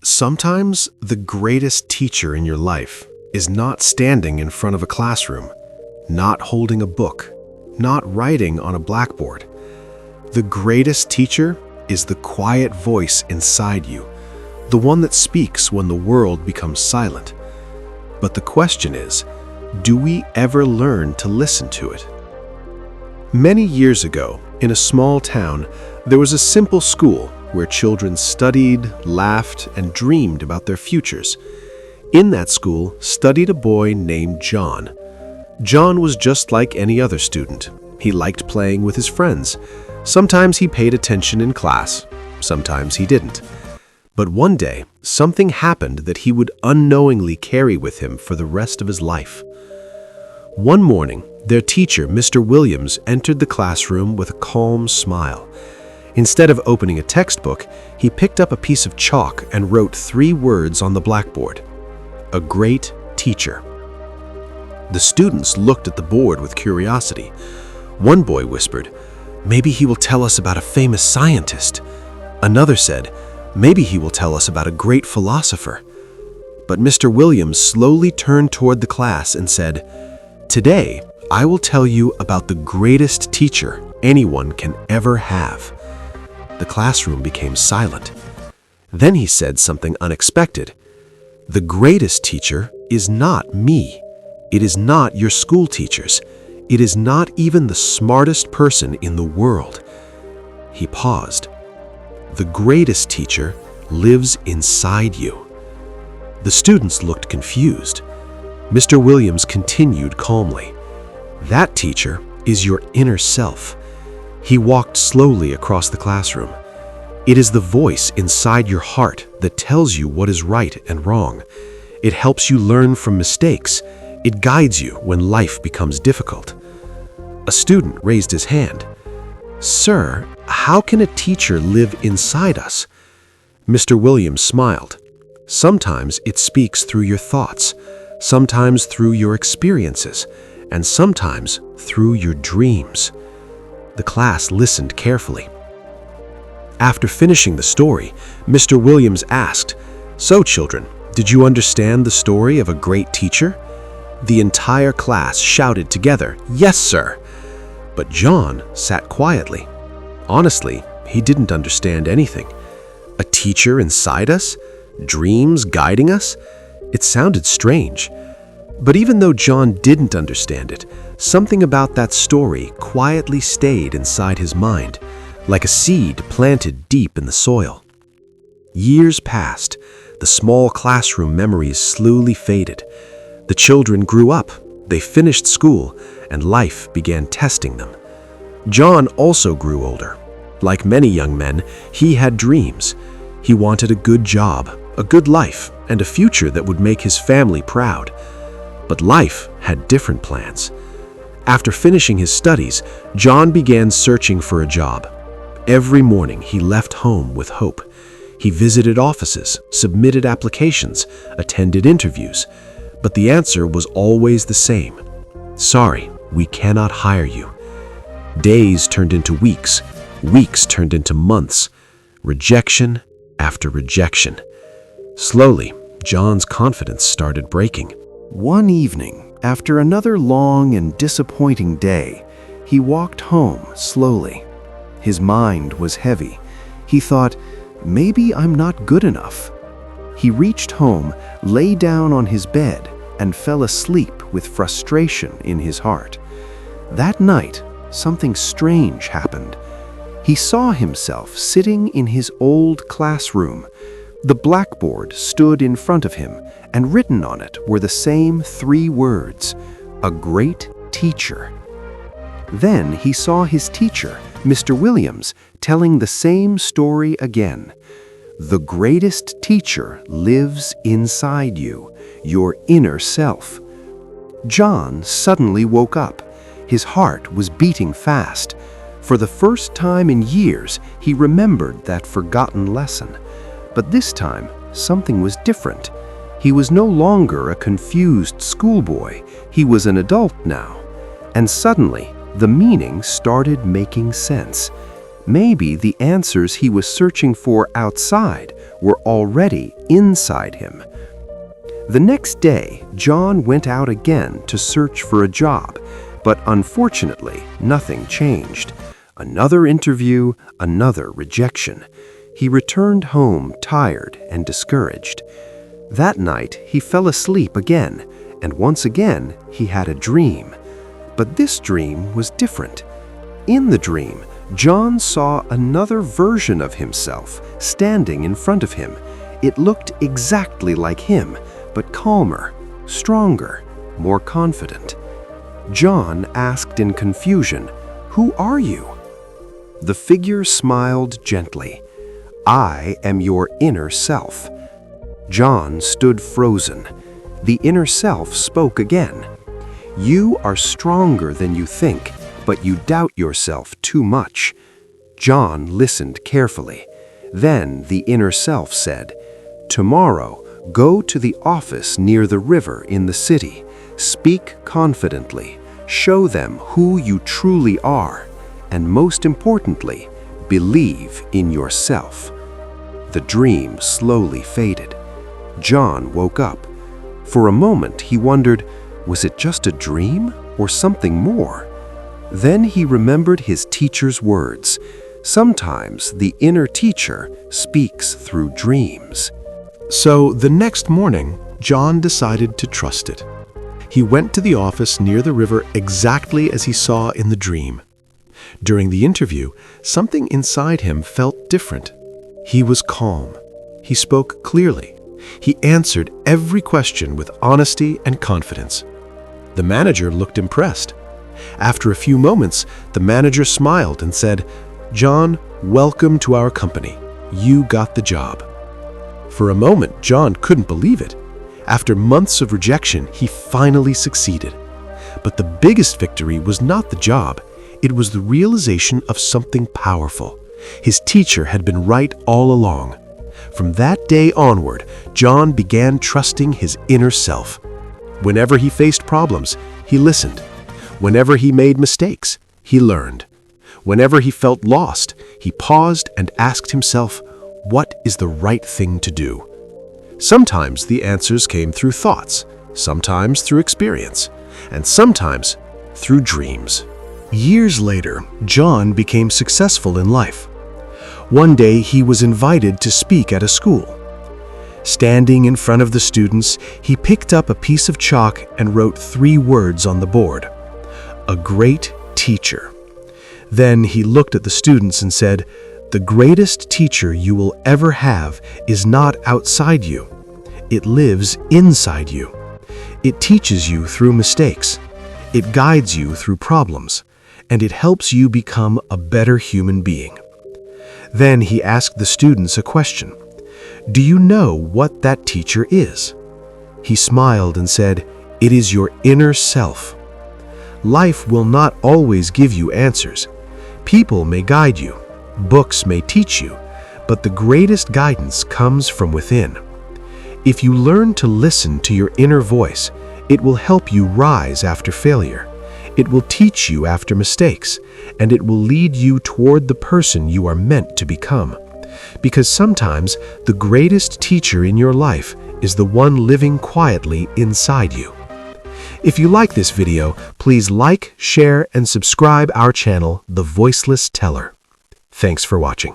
Sometimes the greatest teacher in your life is not standing in front of a classroom, not holding a book, not writing on a blackboard. The greatest teacher is the quiet voice inside you, the one that speaks when the world becomes silent. But the question is, do we ever learn to listen to it? Many years ago, in a small town, there was a simple school where children studied, laughed, and dreamed about their futures. In that school studied a boy named John. John was just like any other student. He liked playing with his friends. Sometimes he paid attention in class, sometimes he didn't. But one day, something happened that he would unknowingly carry with him for the rest of his life. One morning, their teacher, Mr. Williams, entered the classroom with a calm smile. Instead of opening a textbook, he picked up a piece of chalk and wrote 3 words on the blackboard: a great teacher. The students looked at the board with curiosity. One boy whispered, "Maybe he will tell us about a famous scientist." Another said, "Maybe he will tell us about a great philosopher." But Mr. Williams slowly turned toward the class and said, "Today, I will tell you about the greatest teacher anyone can ever have." The classroom became silent. Then he said something unexpected. "The greatest teacher is not me. It is not your school teachers. It is not even the smartest person in the world." He paused. "The greatest teacher lives inside you." The students looked confused. Mr. Williams continued calmly, "That teacher is your inner self." He walked slowly across the classroom. "It is the voice inside your heart that tells you what is right and wrong. It helps you learn from mistakes. It guides you when life becomes difficult." A student raised his hand. "Sir, how can a teacher live inside us?" Mr. Williams smiled. "Sometimes it speaks through your thoughts, sometimes through your experiences, and sometimes through your dreams." The class listened carefully. After finishing the story, Mr. Williams asked, "So, children, did you understand the story of a great teacher?" The entire class shouted together, "Yes, sir." But John sat quietly. Honestly, he didn't understand anything. A teacher inside us? Dreams guiding us? It sounded strange. But even though John didn't understand it, something about that story quietly stayed inside his mind, like a seed planted deep in the soil. Years passed. The small classroom memories slowly faded. The children grew up, they finished school, and life began testing them. John also grew older. Like many young men, he had dreams. He wanted a good job, a good life, and a future that would make his family proud. But life had different plans. After finishing his studies, John began searching for a job. Every morning he left home with hope. He visited offices, submitted applications, attended interviews, but the answer was always the same: "Sorry, we cannot hire you." Days turned into weeks, weeks turned into months, rejection after rejection. Slowly, John's confidence started breaking. One evening, after another long and disappointing day, he walked home slowly. His mind was heavy. He thought, "Maybe I'm not good enough." He reached home, lay down on his bed, and fell asleep with frustration in his heart. That night, something strange happened. He saw himself sitting in his old classroom. The blackboard stood in front of him, and written on it were the same 3 words: a great teacher. Then he saw his teacher, Mr. Williams, telling the same story again. The greatest teacher lives inside you, your inner self. John suddenly woke up. His heart was beating fast. For the first time in years, he remembered that forgotten lesson. But this time, something was different. He was no longer a confused schoolboy. He was an adult now. And suddenly, the meaning started making sense. Maybe the answers he was searching for outside were already inside him. The next day, John went out again to search for a job, but unfortunately, nothing changed. Another interview, another rejection. He returned home tired and discouraged. That night, he fell asleep again, and once again, he had a dream. But this dream was different. In the dream, John saw another version of himself standing in front of him. It looked exactly like him, but calmer, stronger, more confident. John asked in confusion, "Who are you?" The figure smiled gently. "I am your inner self." John stood frozen. The inner self spoke again. "You are stronger than you think, but you doubt yourself too much." John listened carefully. Then the inner self said, "Tomorrow, go to the office near the river in the city. Speak confidently. Show them who you truly are. And most importantly, believe in yourself." The dream slowly faded. John woke up. For a moment, he wondered, was it just a dream or something more? Then he remembered his teacher's words. Sometimes the inner teacher speaks through dreams. So the next morning, John decided to trust it. He went to the office near the river exactly as he saw in the dream. During the interview, something inside him felt different. He was calm. He spoke clearly. He answered every question with honesty and confidence. The manager looked impressed. After a few moments, the manager smiled and said, "John, welcome to our company. You got the job." For a moment, John couldn't believe it. After months of rejection, he finally succeeded. But the biggest victory was not the job. It was the realization of something powerful. His teacher had been right all along. From that day onward, John began trusting his inner self. Whenever he faced problems, he listened. Whenever he made mistakes, he learned. Whenever he felt lost, he paused and asked himself, what is the right thing to do? Sometimes the answers came through thoughts, sometimes through experience, and sometimes through dreams. Years later, John became successful in life. One day, he was invited to speak at a school. Standing in front of the students, he picked up a piece of chalk and wrote 3 words on the board: "A great teacher." Then he looked at the students and said, "The greatest teacher you will ever have is not outside you. It lives inside you. It teaches you through mistakes. It guides you through problems, and it helps you become a better human being." Then he asked the students a question. "Do you know what that teacher is?" He smiled and said, "It is your inner self." Life will not always give you answers. People may guide you. Books may teach you, but the greatest guidance comes from within. If you learn to listen to your inner voice, it will help you rise after failure. It will teach you after mistakes, and it will lead you toward the person you are meant to become. Because sometimes the greatest teacher in your life is the one living quietly inside you. If you like this video, please like, share, and subscribe our channel, The Voiceless Teller. Thanks for watching.